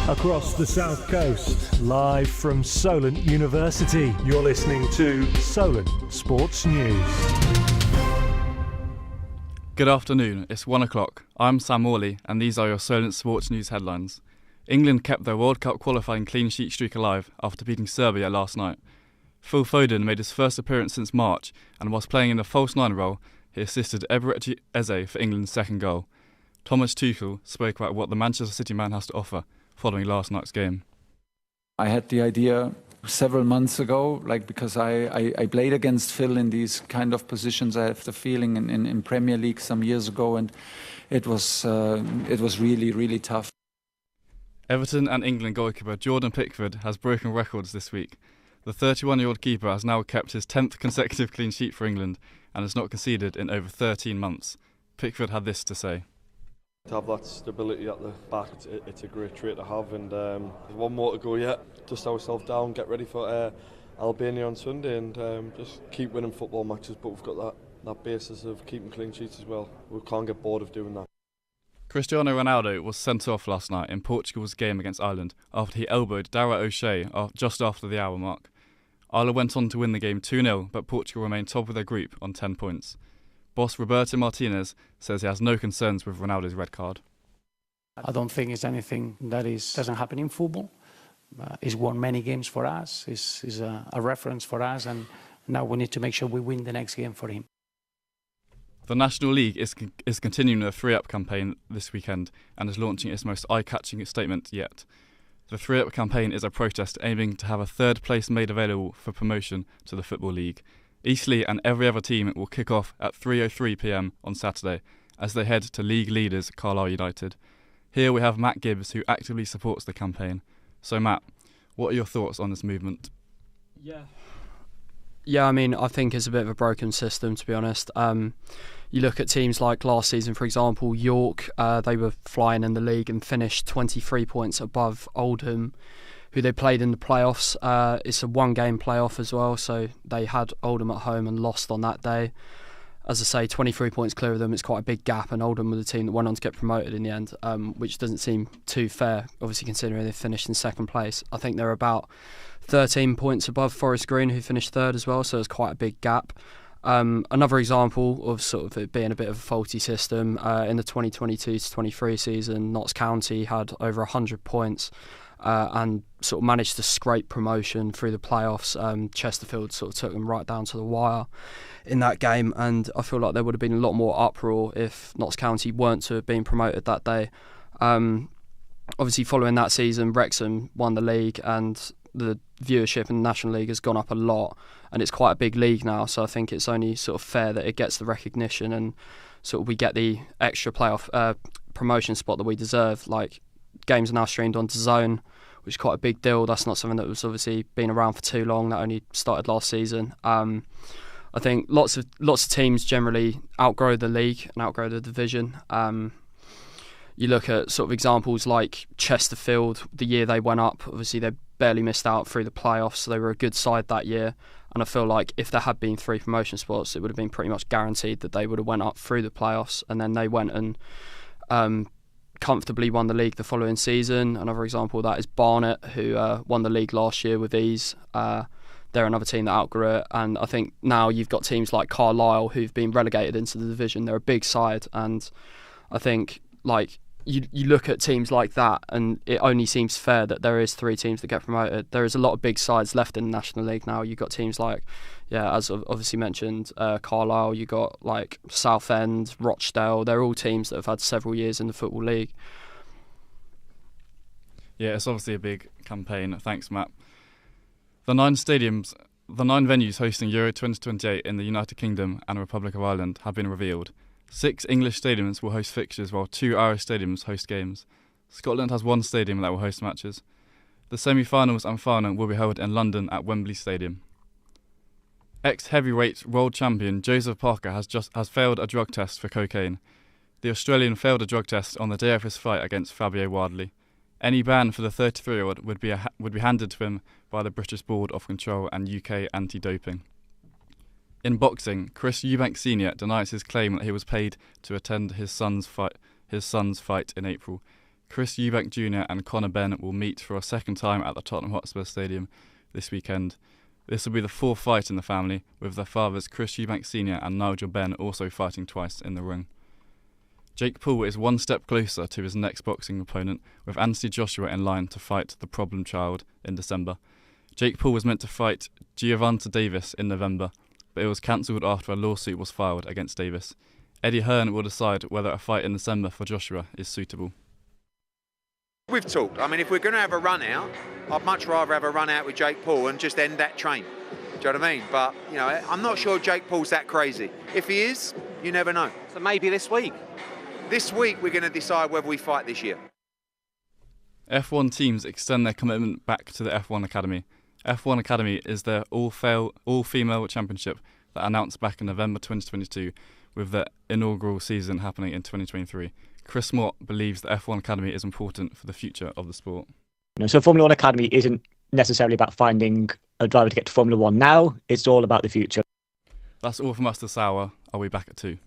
Across the South Coast, live from Solent University, you're listening to Solent Sports News. Good afternoon, it's 1 o'clock. I'm Sam Morley and these are your Solent Sports News headlines. England kept their World Cup qualifying clean sheet streak alive after beating Serbia last night. Phil Foden made his first appearance since March and whilst playing in the false nine role, he assisted Eberechi Eze for England's second goal. Thomas Tuchel spoke about what the Manchester City man has to offer following last night's game. I had the idea several months ago, because I played against Phil in these kind of positions. I have the feeling in Premier League some years ago, and it was really, really tough. Everton and England goalkeeper Jordan Pickford has broken records this week. The 31-year-old keeper has now kept his 10th consecutive clean sheet for England and has not conceded in over 13 months. Pickford had this to say. To have that stability at the back, it's a great trait to have, and there's one more to go yet. Dust ourselves down, get ready for Albania on Sunday, and just keep winning football matches. But we've got that basis of keeping clean sheets as well. We can't get bored of doing that. Cristiano Ronaldo was sent off last night in Portugal's game against Ireland after he elbowed Dara O'Shea just after the hour mark. Ireland went on to win the game 2-0, but Portugal remained top of their group on 10 points. Boss Roberto Martinez says he has no concerns with Ronaldo's red card. I don't think it's anything that doesn't happen in football. He's won many games for us. He's a reference for us, and now we need to make sure we win the next game for him. The National League is continuing a 3-Up campaign this weekend and is launching its most eye-catching statement yet. The 3-Up campaign is a protest aiming to have a third place made available for promotion to the Football League. Eastleigh and every other team will kick off at 3:03 p.m. on Saturday as they head to league leaders Carlisle United. Here we have Matt Gibbs, who actively supports the campaign. So Matt, what are your thoughts on this movement? Yeah, I mean, I think it's a bit of a broken system, to be honest. You look at teams like last season, for example, York, they were flying in the league and finished 23 points above Oldham, who they played in the playoffs. It's a one-game playoff as well, so they had Oldham at home and lost on that day. As I say, 23 points clear of them, it's quite a big gap, and Oldham were the team that went on to get promoted in the end, which doesn't seem too fair, obviously considering they finished in second place. I think they're about 13 points above Forest Green, who finished third as well, so it's quite a big gap. Another example of sort of it being a bit of a faulty system, in the 2022-23 season, Notts County had over 100 points, and sort of managed to scrape promotion through the playoffs. Chesterfield sort of took them right down to the wire in that game, and I feel like there would have been a lot more uproar if Notts County weren't to have been promoted that day. Obviously, following that season, Wrexham won the league, and the viewership in the National League has gone up a lot, and it's quite a big league now, so I think it's only sort of fair that it gets the recognition and sort of we get the extra playoff promotion spot that we deserve. Like, games are now streamed onto DAZN, which is quite a big deal. That's not something that was obviously been around for too long. That only started last season. I think lots of teams generally outgrow the league and outgrow the division. You look at sort of examples like Chesterfield, the year they went up, obviously they barely missed out through the playoffs, so they were a good side that year. And I feel like if there had been 3 promotion spots, it would have been pretty much guaranteed that they would have went up through the playoffs, and then they went and comfortably won the league the following season. Another example of that is Barnet, who won the league last year with ease. They're another team that outgrew it, and I think now you've got teams like Carlisle who've been relegated into the division. They're a big side, and I think like you look at teams like that, and it only seems fair that there is 3 teams that get promoted. There is a lot of big sides left in the National League now. You've got teams like, as I've obviously mentioned, Carlisle. You got like Southend, Rochdale. They're all teams that have had several years in the Football League. Yeah, it's obviously a big campaign. Thanks, Matt. The 9 venues hosting Euro 2028 in the United Kingdom and Republic of Ireland have been revealed. 6 English stadiums will host fixtures while 2 Irish stadiums host games. Scotland has 1 stadium that will host matches. The semi-finals and final will be held in London at Wembley Stadium. Ex-heavyweight world champion Joseph Parker has failed a drug test for cocaine. The Australian failed a drug test on the day of his fight against Fabio Wardley. Any ban for the 33-year-old would be handed to him by the British Board of Control and UK Anti-Doping. In boxing, Chris Eubank Sr. denies his claim that he was paid to attend his son's fight in April. Chris Eubank Jr. and Conor Benn will meet for a second time at the Tottenham Hotspur Stadium this weekend. This will be the fourth fight in the family, with their fathers Chris Eubank Sr. and Nigel Benn also fighting twice in the ring. Jake Paul is one step closer to his next boxing opponent, with Anthony Joshua in line to fight the problem child in December. Jake Paul was meant to fight Gervonta Davis in November, but it was cancelled after a lawsuit was filed against Davis. Eddie Hearn will decide whether a fight in December for Joshua is suitable. We've talked. I mean, if we're going to have a run out, I'd much rather have a run out with Jake Paul and just end that train. Do you know what I mean? But, you know, I'm not sure Jake Paul's that crazy. If he is, you never know. So maybe this week? This week we're going to decide whether we fight this year. F1 teams extend their commitment back to the F1 Academy. F1 Academy is their all-female championship that announced back in November 2022, with the inaugural season happening in 2023. Chris Mott believes the F1 Academy is important for the future of the sport. So Formula One Academy isn't necessarily about finding a driver to get to Formula One now, it's all about the future. That's all from us this hour. I'll be back at 2.